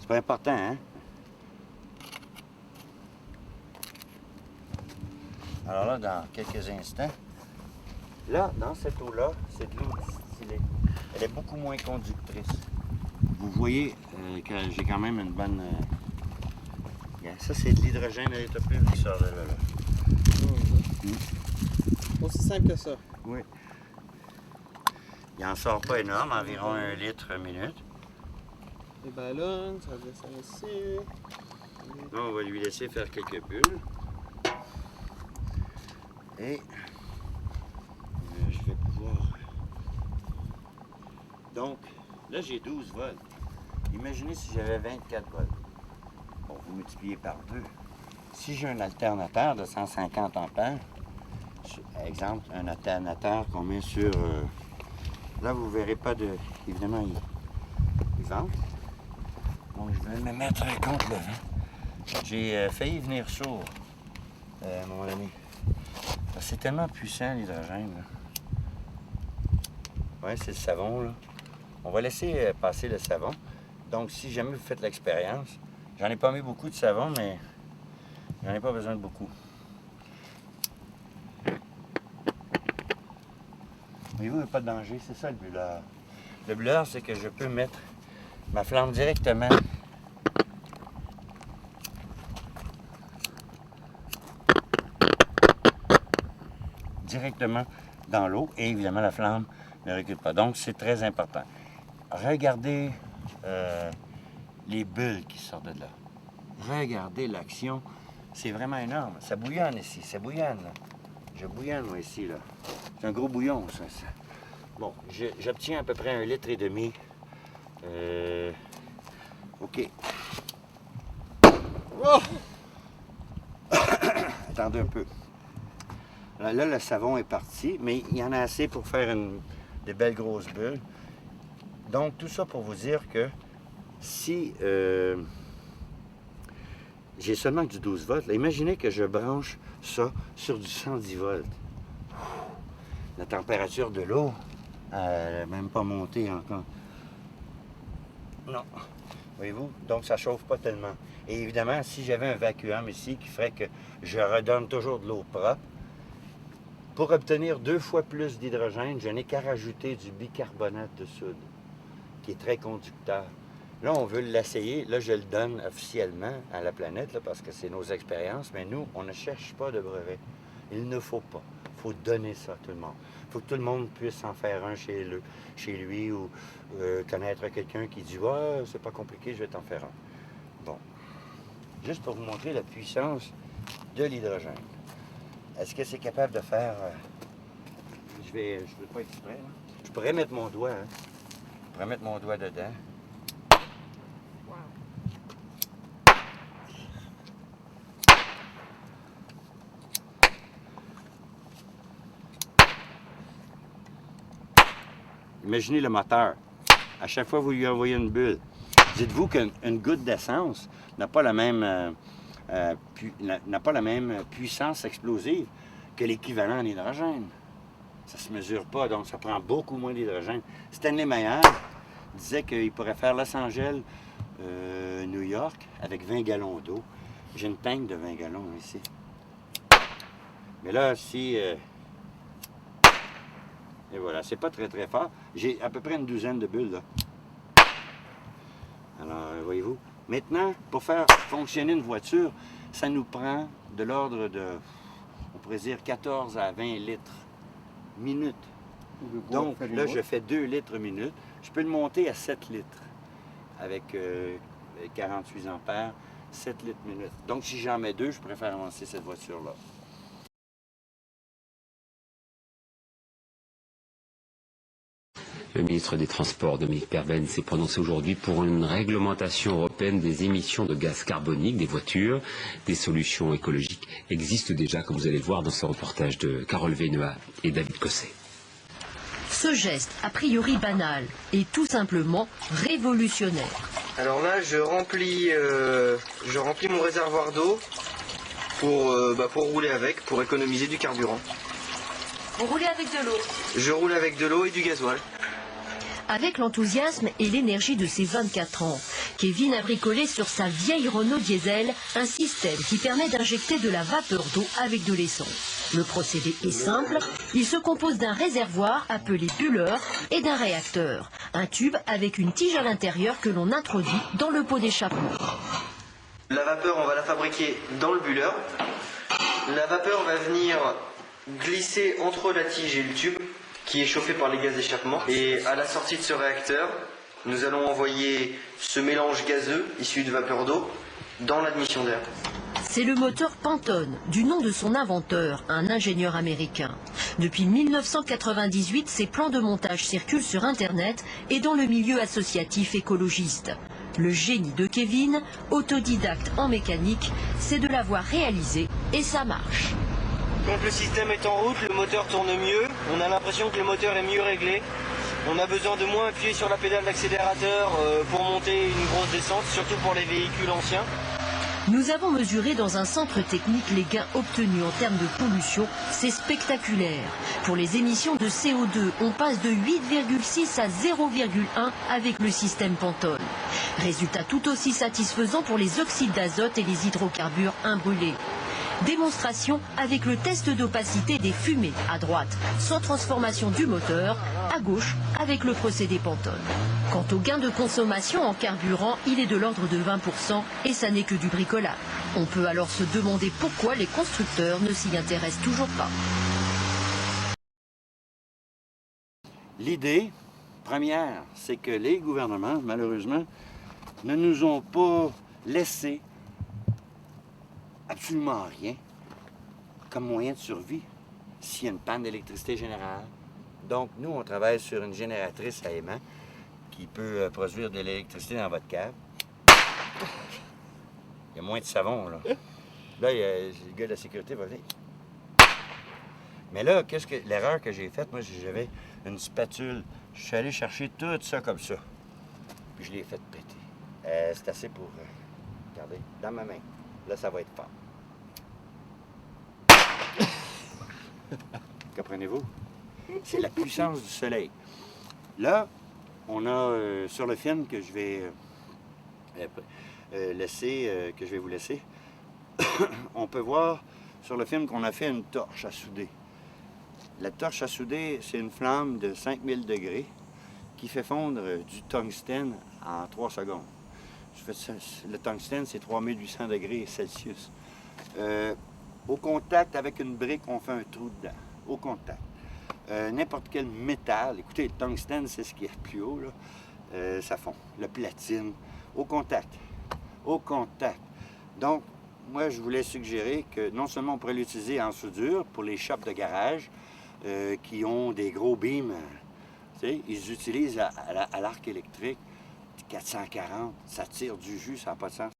C'est pas important, hein? Alors là, dans quelques instants, là, dans cette eau-là, c'est de l'eau distillée. Elle est beaucoup moins conductrice. Vous voyez que j'ai quand même une bonne... Ça, c'est de l'hydrogène érythropure qui sort de là. Aussi simple que ça. Oui. Il n'en sort pas énorme, environ 1 litre minute. Les ballons, ça descend ici. Là, on va lui laisser faire quelques bulles. Et je vais pouvoir... Donc, là, j'ai 12 volts. Imaginez si j'avais 24 volts. Bon, vous multipliez par 2. Si j'ai un alternateur de 150 ampères, exemple, un alternateur qu'on met sur... là, vous ne verrez pas de... Évidemment, il vente. Donc, je vais me mettre contre le vent. J'ai failli venir sourd à un moment donné. C'est tellement puissant, l'hydrogène. Oui, c'est le savon, là. On va laisser passer le savon. Donc, si jamais vous faites l'expérience, j'en ai pas mis beaucoup de savon, mais j'en ai pas besoin de beaucoup. Voyez-vous, il n'y a pas de danger, c'est ça le brûleur. Le brûleur, c'est que je peux mettre ma flamme directement dans l'eau et évidemment la flamme ne recule pas. Donc c'est très important. Regardez les bulles qui sortent de là. Regardez l'action. C'est vraiment énorme. Ça bouillonne ici, ça bouillonne. Là. Je bouillonne moi ici. Là. C'est un gros bouillon ça. Bon, j'obtiens à peu près 1,5 litre. OK. Oh! Attendez un peu. Là, le savon est parti, mais il y en a assez pour faire des belles grosses bulles. Donc, tout ça pour vous dire que si j'ai seulement du 12 volts, là, imaginez que je branche ça sur du 110 volts. La température de l'eau, elle n'a même pas monté encore. Non. Voyez-vous? Donc, ça ne chauffe pas tellement. Et évidemment, si j'avais un vacuum ici qui ferait que je redonne toujours de l'eau propre, pour obtenir 2 fois plus d'hydrogène, je n'ai qu'à rajouter du bicarbonate de soude, qui est très conducteur. Là, on veut l'essayer. Là, je le donne officiellement à la planète, là, parce que c'est nos expériences. Mais nous, on ne cherche pas de brevet. Il ne faut pas. Il faut donner ça à tout le monde. Il faut que tout le monde puisse en faire un chez lui ou connaître quelqu'un qui dit « Ouais, c'est pas compliqué, je vais t'en faire un. » Bon. Juste pour vous montrer la puissance de l'hydrogène. Est-ce que c'est capable de faire... je veux pas exprès, là. Je pourrais mettre mon doigt, hein. Je pourrais mettre mon doigt dedans. Imaginez le moteur. À chaque fois que vous lui envoyez une bulle, dites-vous qu'une goutte d'essence n'a pas la même... n'a pas la même puissance explosive que l'équivalent en hydrogène. Ça ne se mesure pas, donc ça prend beaucoup moins d'hydrogène. Stanley Meyer disait qu'il pourrait faire Los Angeles, New York, avec 20 gallons d'eau. J'ai une tank de 20 gallons ici. Mais là, si... et voilà, c'est pas très très fort. J'ai à peu près une douzaine de bulles, là. Alors, voyez-vous. Maintenant, pour faire fonctionner une voiture, ça nous prend de l'ordre de, on pourrait dire, 14 à 20 litres minute. Donc, là, je fais 2 litres minute. Je peux le monter à 7 litres avec 48 ampères, 7 litres minute. Donc, si j'en mets 2, je préfère avancer cette voiture-là. Le ministre des Transports, Dominique Perben, s'est prononcé aujourd'hui pour une réglementation européenne des émissions de gaz carbonique des voitures. Des solutions écologiques existent déjà, comme vous allez le voir dans ce reportage de Carole Vénoa et David Cosset. Ce geste, a priori banal, est tout simplement révolutionnaire. Alors là, je remplis mon réservoir d'eau pour rouler avec, pour économiser du carburant. Vous roulez avec de l'eau? Je roule avec de l'eau et du gasoil. Avec l'enthousiasme et l'énergie de ses 24 ans, Kevin a bricolé sur sa vieille Renault diesel un système qui permet d'injecter de la vapeur d'eau avec de l'essence. Le procédé est simple, il se compose d'un réservoir appelé bulleur et d'un réacteur, un tube avec une tige à l'intérieur que l'on introduit dans le pot d'échappement. La vapeur, on va la fabriquer dans le bulleur. La vapeur va venir glisser entre la tige et le tube qui est chauffé par les gaz d'échappement. Et à la sortie de ce réacteur, nous allons envoyer ce mélange gazeux issu de vapeur d'eau dans l'admission d'air. C'est le moteur Pantone, du nom de son inventeur, un ingénieur américain. Depuis 1998, ses plans de montage circulent sur Internet et dans le milieu associatif écologiste. Le génie de Kevin, autodidacte en mécanique, c'est de l'avoir réalisé et ça marche. Quand le système est en route, le moteur tourne mieux, on a l'impression que le moteur est mieux réglé. On a besoin de moins appuyer sur la pédale d'accélérateur pour monter une grosse descente, surtout pour les véhicules anciens. Nous avons mesuré dans un centre technique les gains obtenus en termes de pollution, c'est spectaculaire. Pour les émissions de CO2, on passe de 8,6 à 0,1 avec le système Pantone. Résultat tout aussi satisfaisant pour les oxydes d'azote et les hydrocarbures imbrûlés. Démonstration avec le test d'opacité des fumées à droite, sans transformation du moteur, à gauche avec le procédé Pantone. Quant au gain de consommation en carburant, il est de l'ordre de 20% et ça n'est que du bricolage. On peut alors se demander pourquoi les constructeurs ne s'y intéressent toujours pas. L'idée première, c'est que les gouvernements, malheureusement, ne nous ont pas laissé absolument rien comme moyen de survie s'il y a une panne d'électricité générale. Donc, nous, on travaille sur une génératrice à aimant qui peut produire de l'électricité dans votre cave. Il y a moins de savon, là. Là, le gars de la sécurité va venir. Mais là, l'erreur que j'ai faite, moi, j'avais une spatule. Je suis allé chercher tout ça comme ça. Puis je l'ai fait péter. C'est assez pour... regardez, dans ma main. Là, ça va être fort. Comprenez-vous? C'est la puissance du soleil. Là, on a sur le film que je vais que je vais vous laisser, on peut voir sur le film qu'on a fait une torche à souder. La torche à souder, c'est une flamme de 5000 degrés qui fait fondre du tungstène en 3 secondes. Le tungstène, c'est 3800 degrés Celsius. Au contact avec une brique, on fait un trou dedans. Au contact. N'importe quel métal, écoutez, le tungstène, c'est ce qui est plus haut, là, ça fond. Le platine, au contact. Au contact. Donc, moi, je voulais suggérer que non seulement on pourrait l'utiliser en soudure pour les shops de garage qui ont des gros beams, ils utilisent à l'arc électrique 440, ça tire du jus, ça n'a pas de sens.